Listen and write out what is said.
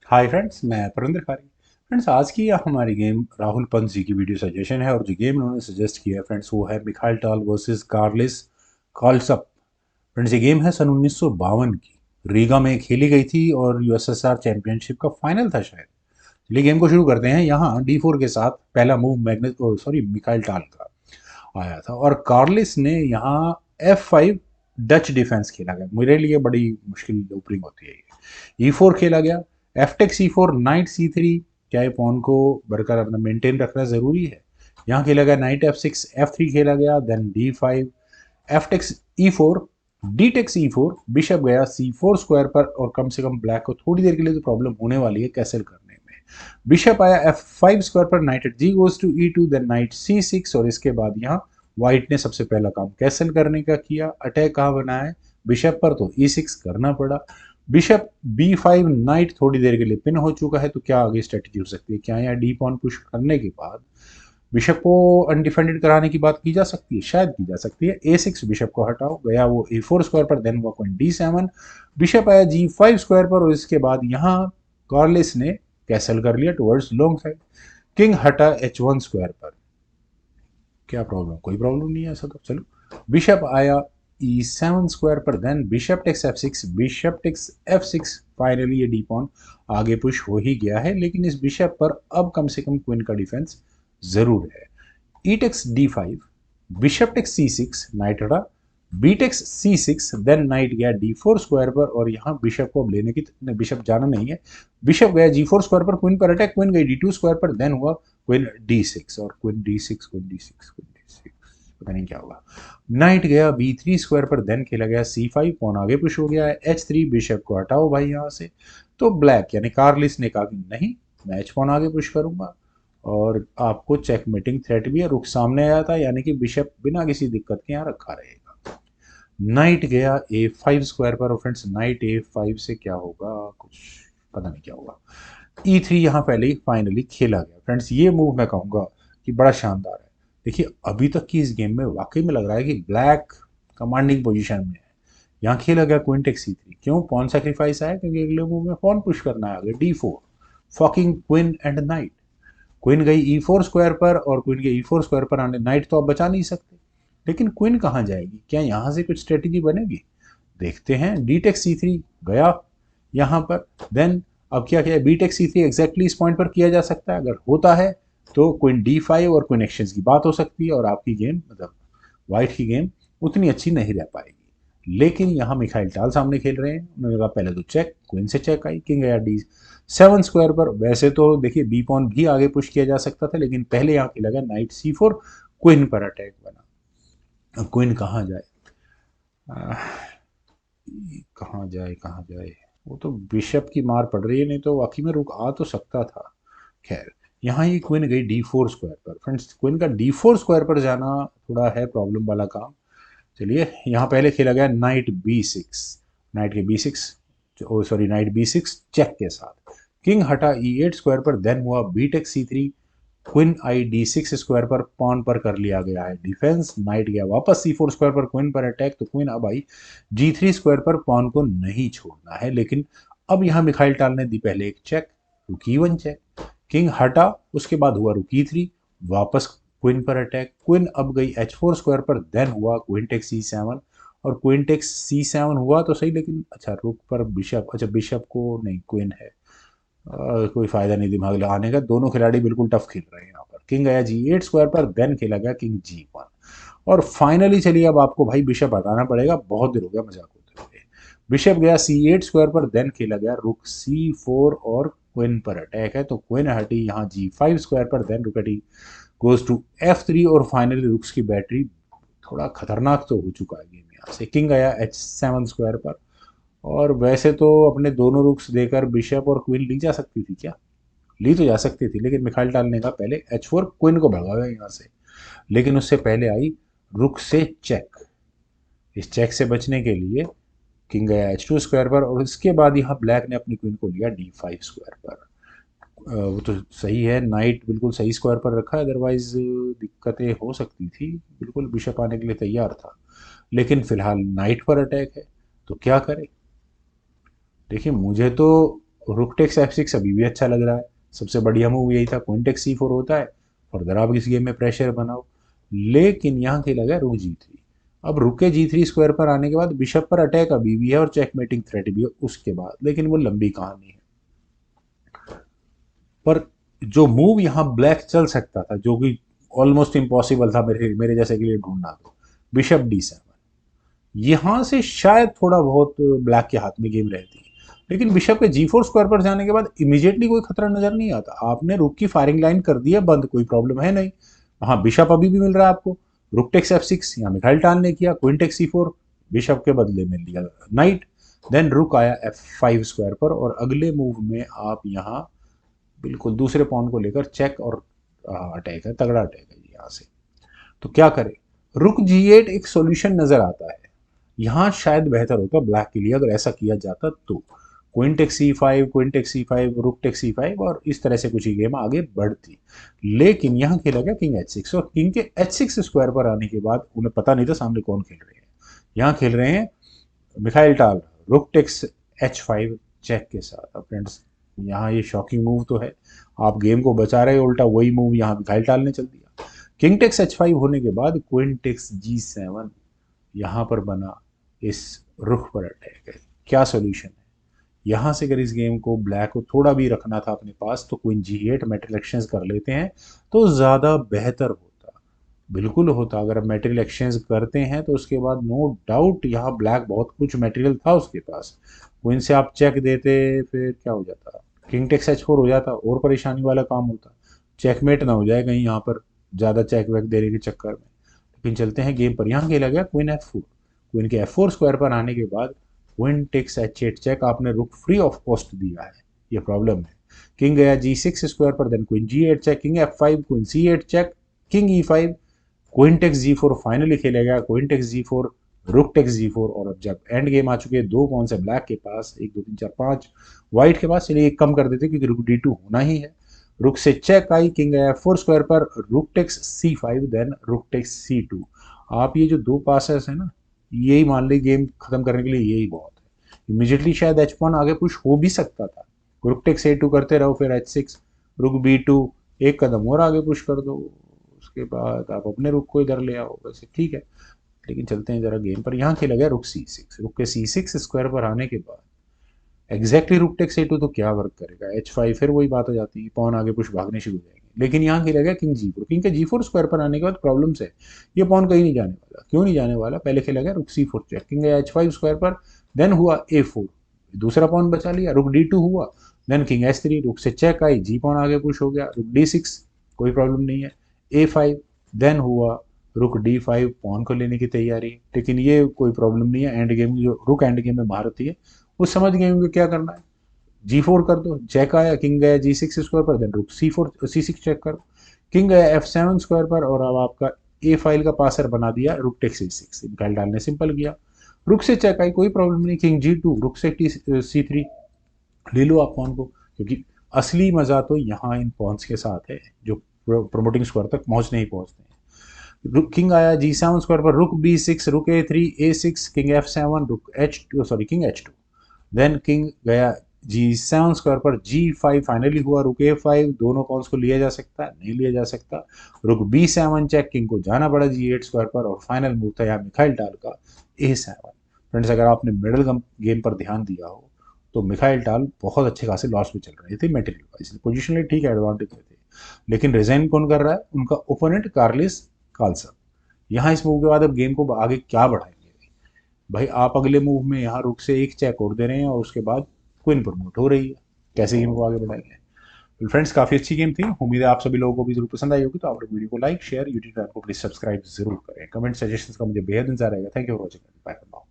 Hi friends, मैं परिंदर खारी। Friends, आज की हमारी गेम राहुल पंत जी की वीडियो सजेशन है और जो गेम उन्होंने सजेस्ट किया है फ्रेंड्स वो है मिखाइल टाल वर्सेस कार्लिस कॉल्सअप। फ्रेंड्स, ये गेम है सन 1952 की, रीगा में खेली गई थी और यूएसएसआर चैंपियनशिप का फाइनल था शायद। चलिए गेम को शुरू करते हैं। यहाँ D4 के साथ पहला मूव मिखाइल टाल का आया था और कार्लिस ने यहाँ F5 डच डिफेंस खेला गया। मेरे लिए बड़ी मुश्किल ओपनिंग होती है ये। E4 खेला गया, F tech C4, night C3। क्या ये पॉन को बरकरार अपना मेंटेन रखना जरूरी है। यहाँ खेला गया नाइट F6, F3 खेला गया, then D5, F takes E4, D takes E4, bishop गया C4 स्क्वायर पर और कम से कम ब्लैक को थोड़ी देर के लिए तो प्रॉब्लम होने वाली है कैसल करने में। बिशप आया F5 स्क्वायर पर, knight at G goes to E2, then knight C6 और इसके बाद यहाँ व्हाइट ने सबसे पहला काम कैसल करने का किया। अटैक कहाँ बनाया है बिशप पर, तो E6 करना पड़ा। बिशप B5, नाइट थोड़ी देर के लिए पिन हो चुका है, तो क्या आगे स्ट्रेटजी हो सकती है। क्या यहाँ डी पॉन पुश करने के बाद बिशप को अनडिफेंडेड कराने की बात की जा सकती है, शायद की जा सकती है। A6, बिशप को हटाओ, गया वो A4 स्क्वायर पर, देन हुआ क्वीन D7, बिशप आया G5 स्क्वायर पर और इसके बाद यहाँ कार्लिस ने कैसल कर लिया टुवर्ड्स लॉन्ग साइड। किंग हटा H1 स्क्वायर पर। क्या प्रॉब्लम, कोई प्रॉब्लम नहीं है ऐसा तो। चलो बिशप आया E7 स्क्वायर पर, then bishop takes F6, bishop takes F6। Finally ये डी पॉन आगे पुश हो ही गया है, लेकिन इस बिशप पर अब कम से कम क्वीन का डिफेंस जरूर है। E takes D5, bishop takes C6, knight हटा, b takes C6, then knight गया D4 स्क्वायर पर और यहाँ बिशप को अब लेने की बिशप जाना नहीं है। बिशप गया G4 स्क्वायर पर, क्वीन पर अटैक, क्वीन गई D2 स्क्वायर पर, देन हुआ क्वीन D6 और queen D6, queen D6, queen D6, पता नहीं क्या होगा। नाइट गया B3 स्क्वायर पर, देन खेला गया C5, पॉन आगे पुश हो गया है H3, बिशप को हटाओ भाई यहाँ से। तो ब्लैक यानी कार्लिस ने कहा कि नहीं, मैं H पॉन आगे पुश करूंगा और आपको चेकमेटिंग थ्रेट भी है। रुख सामने आया था यानी कि बिशप बिना किसी दिक्कत के यहाँ रखा रहेगा। नाइट गया A5 स्क्वायर पर और फ्रेंड्स नाइट A5 से क्या होगा, कुछ पता नहीं क्या होगा। E3 यहाँ पहले ही फाइनली खेला गया। फ्रेंड्स, ये मूव मैं कहूँगा कि बड़ा शानदार है। देखिए अभी तक की इस गेम में वाकई में लग रहा है कि ब्लैक कमांडिंग पोजीशन में है। यहाँ खेला गया क्वीन टेक C3। क्यों पॉन सेक्रीफाइस आया, क्योंकि अगले मूव में पॉन पुश करना है आगे D4, forking queen and knight. Queen गई E4 स्क्वायर पर और क्वीन के E4 स्क्वायर पर आने नाइट तो आप बचा नहीं सकते, लेकिन क्वीन कहाँ जाएगी, क्या यहाँ से कुछ स्ट्रेटेजी बनेगी, देखते हैं। डी टेक C3 गया यहाँ पर, देन अब क्या किया, बी टेक C3 एग्जैक्टली इस पॉइंट पर किया जा सकता है। अगर होता है तो क्वीन D5 और क्वीन एक्सचेंज की बात हो सकती है और आपकी गेम मतलब व्हाइट की गेम उतनी अच्छी नहीं रह पाएगी। लेकिन यहाँ मिखाइल टाल सामने खेल रहे हैं, उन्होंने कहा पहले तो चेक, क्वीन से चेक आई, किंग गया D7 स्क्वायर पर। वैसे तो देखिए बी पॉन भी आगे पुश किया जा सकता था, लेकिन पहले यहाँ खेला गया नाइट C4, क्वीन पर अटैक बना। अब क्वीन कहाँ जाए, कहाँ जाए कहाँ जाए, वो तो बिशप की मार पड़ रही है, नहीं तो वाकई में रुक आ तो सकता था। खैर, यहाँ ये क्वीन गई D4 स्क्वायर पर। फ्रेंड्स, क्वीन का D4 स्क्वायर पर जाना थोड़ा है प्रॉब्लम वाला काम। चलिए यहाँ पहले खेला गया नाइट B6, नाइट के B6, ओ सॉरी नाइट B6 चेक के साथ। किंग हटा E8 स्क्वायर पर, देन हुआ बी टेक C3, क्वीन आई D6 स्क्वायर पर, पॉन पर कर लिया गया है डिफेंस। नाइट गया वापस C4 स्क्वायर पर, क्वीन पर अटैक, तो क्वीन अब आई G3 स्क्वायर पर, पॉन को नहीं छोड़ना है। लेकिन अब यहाँ मिखाइल टाल ने दी पहले एक चेक, रुक E1 चेक, किंग हटा, उसके बाद हुआ रुक E3, वापस क्वीन पर अटैक, क्वीन अब गई H4 स्क्वायर पर, देन हुआ क्वीन टेक C7 और क्वीन टेक C7 हुआ तो सही, लेकिन अच्छा रुक पर बिशप, अच्छा बिशप को नहीं, क्वीन है, कोई फायदा नहीं दिमाग लगाने का। दोनों खिलाड़ी बिल्कुल टफ खेल रहे हैं यहाँ पर। किंग आया G8 स्क्वायर पर, देन खेला गया किंग G1 और फाइनली चलिए अब आपको भाई बिशप हटाना पड़ेगा, बहुत देर हो गया मजाक होते हुए। बिशप गया C8 स्क्वायर पर, देन खेला गया रुक C4 और क्वीन पर अटैक है, तो क्वीन हटी यहाँ G5 स्क्वायर पर, देन रुक हटी गोज टू F3 और फाइनली रुक्स की बैटरी थोड़ा खतरनाक तो हो चुका है गेम यहाँ से। किंग आया H7 स्क्वायर पर और वैसे तो अपने दोनों रुक्स देकर बिशप और क्वीन ली जा सकती थी, क्या ली तो जा सकती थी, लेकिन मिखाइल टाल ने कहा पहले H4, क्वीन को भगाया यहाँ से। लेकिन उससे पहले आई रुक से चेक। इस चेक से बचने के लिए किंग गया H2 स्क्वायर पर और इसके बाद यहाँ ब्लैक ने अपनी क्वीन को लिया D5 स्क्वायर पर। वो तो सही है, नाइट बिल्कुल सही स्क्वायर पर रखा है, अदरवाइज दिक्कतें हो सकती थी। बिल्कुल बिशप आने के लिए तैयार था, लेकिन फिलहाल नाइट पर अटैक है, तो क्या करें। देखिए मुझे तो रुक टेक्स F6 अभी भी अच्छा लग रहा है, सबसे बढ़िया मूव यही था। क्वीन टेक्स C4 होता है, फर्दर आप इस गेम में प्रेशर बनाओ। लेकिन यहाँ खेला गया रुक G3। अब रुक के G3 स्क्वायर पर आने के बाद बिशप पर अटैक अभी भी है और चेकमेटिंग थ्रेट भी है उसके बाद, लेकिन वो लंबी कहानी है। पर जो मूव यहाँ ब्लैक चल सकता था, जो कि ऑलमोस्ट इम्पॉसिबल था मेरे मेरे जैसे के लिए ढूंढना, तो बिशप D7, यहां से शायद थोड़ा बहुत ब्लैक के हाथ में गेम रहती है। लेकिन बिशप के G4 स्क्वायर पर जाने के बाद इमीडिएटली कोई खतरा नजर नहीं आता। आपने रुक की फायरिंग लाइन कर दी है बंद, कोई प्रॉब्लम है नहीं। हाँ, बिशप अभी भी मिल रहा है आपको। रुक टेक्स F6, यहाँ मिखाइल टाल ने किया। क्वीन टेक्स C4, बिशप के बदले में लिया नाइट। देन रुक आया F5 स्क्वायर पर, और अगले मूव में आप यहाँ बिल्कुल दूसरे पॉन को लेकर चेक और अटैक है, तगड़ा अटैक है यहाँ से। तो क्या करें, रुक G8 एक सॉल्यूशन नजर आता है। यहाँ शायद बेहतर होता ब्लैक के लिए अगर ऐसा किया जाता तो। Queen takes C5, queen takes C5, rook takes C5, और इस तरह से कुछ ही गेम आगे बढ़ती। लेकिन यहाँ खेला गया किंग H6, और किंग के H6 स्क्वायर पर आने के बाद उन्हें पता नहीं था सामने कौन खेल रहे हैं। यहाँ खेल रहे हैं मिखाइल टाल रुक टेक्स H5 चेक के साथ। अब फ्रेंड्स, यहाँ ये शॉकिंग मूव तो है, आप गेम को बचा रहे हो, उल्टा वही मूव यहाँ मिखाइल टाल ने चल दिया। किंग टेक्स H5 होने के बाद क्वीन टेक्स G7 यहाँ पर बना, इस रुख पर अटैक है। क्या सोल्यूशन है यहाँ से? अगर इस गेम को ब्लैक को थोड़ा भी रखना था अपने पास, तो क्वीन G8 मेटल एक्सचेंज कर लेते हैं तो ज़्यादा बेहतर होता। बिल्कुल होता। अगर आप मेटेरियल एक्सचेंज करते हैं तो उसके बाद नो डाउट यहाँ ब्लैक बहुत कुछ मटेरियल था उसके पास, क्वीन से आप चेक देते, फिर क्या हो जाता, किंग टेक्स H4 हो जाता, और परेशानी वाला काम होता। चेकमेट ना हो जाए कहीं यहाँ पर ज़्यादा चेक वेक देने के चक्कर में। लेकिन चलते हैं गेम पर। यहाँ खेला गया क्वीन F4। क्वीन के F4 स्क्वायर पर आने के बाद क्वीन टेक्स H8 चेक, आपने रुक फ्री ऑफ कॉस्ट दिया है, ये प्रॉब्लम है। किंग गया G6 स्क्वायर पर, then queen G8 check, king F5, queen C8 check, king E5, queen takes G4 finally खेला गया। Queen takes G4, rook takes G4, और अब जब एंड गेम आ चुके हैं, दो पॉन से ब्लैक के पास, 1 2 3 4 5 व्हाइट के पास, चलिए एक कम कर देते क्योंकि रुक D2 होना ही है। रुक से चेक आई, किंग गया F4 स्क्वायर पर, rook takes C5, then rook takes C2। आप ये जो दो पासेस है ना, यही मान ली गेम खत्म करने के लिए यही बहुत है। इमीडिएटली शायद H1 आगे पुश हो भी सकता था, रुक टेक्स A2 करते रहो, फिर H6, रुक B2, एक कदम और आगे पुश कर दो, उसके बाद आप अपने रुक को इधर ले आओ, वैसे ठीक है। लेकिन चलते हैं जरा गेम पर। यहाँ खेला गया रुक C6। रुक के C6 स्क्वायर पर आने के बाद एग्जैक्टली रुक टेक्स A2 तो क्या वर्क करेगा, H5, फिर वही बात हो जाती है, पॉन आगे पुश भागने शुरू हो जाएंगे। लेकिन यहाँ खेला गया किंग G4। किंग के G4 स्क्वायर पर आने के बाद प्रॉब्लम है, ये पॉन कहीं नहीं जाने वाला। क्यों नहीं जाने वाला? पहले खेला गया rook C4 check, king H5 square पर, देन हुआ A4, दूसरा पॉन बचा लिया, रुक D2 हुआ, देन किंग H3, रुक से चेक आई, जी पॉन आगे पुश हो गया, रुक D6, कोई प्रॉब्लम नहीं है, A5, देन हुआ रुक D5, पॉन को लेने की तैयारी। लेकिन ये कोई प्रॉब्लम नहीं है, एंड गेम जो रुक एंड गेम में महारत है उस समझ गए होंगे क्या करना है। G4 कर दो, चेक आया, किंग गया G6 स्क्वायर पर, देन रुक C6 चेक करो, किंग गया F7 स्क्वायर पर, और अब आपका ए फाइल का पासर बना दिया रुक टेक्स C6। फाइल डालने सिंपल किया, रुक से चेक आई, कोई प्रॉब्लम नहीं, किंग G2, रुक से C3, ले लो आप पॉन को, क्योंकि असली मजा तो यहाँ इन पॉन्स के साथ है जो प्रमोटिंग स्क्वायर तक पहुंचने ही पहुंचते हैं। रुक किंग आया G7 स्क्वायर पर, रुक B6, रुक A3, A6, किंग F7, रुक H2, sorry king H2, then king गया G7 स्क्वायर पर, G5 फाइनली हुआ, रुक A5, दोनों पॉन्स को लिया जा सकता है, नहीं लिया जा सकता, रुक B7 चेक, किंग को जाना पड़ा G8 स्क्वायर पर, और फाइनल मूव था यहाँ मिखाइल टाल का A7। फ्रेंड्स, अगर आपने मिडल गेम पर ध्यान दिया हो तो मिखाइल टाल बहुत अच्छे खासे लॉस में चल रहे थे मेटेरियल वाइज, पोजिशनली ठीक है, एडवांटेज में थे। लेकिन रिजाइन कौन कर रहा है? उनका ओपोनेंट कार्लिस कार्लसन। यहाँ इस मूव के बाद अब गेम को आगे क्या बढ़ाएंगे भाई? आप अगले मूव में यहाँ रुक से एक चेक और दे रहे हैं और उसके बाद क्वीन प्रमोट हो रही है, कैसे गेम को आगे बढ़ाएंगे? तो फ्रेंड्स, काफी अच्छी गेम थी, उम्मीद है आप सभी लोगों को भी जरूर पसंद आई होगी। तो आप लोग वीडियो को लाइक शेयर, यूट्यूब चैनल को प्लीज सब्सक्राइब जरूर करें। कमेंट सजेशंस का मुझे बेहद इंतजार रहेगा। Thank you for watching, bye for now.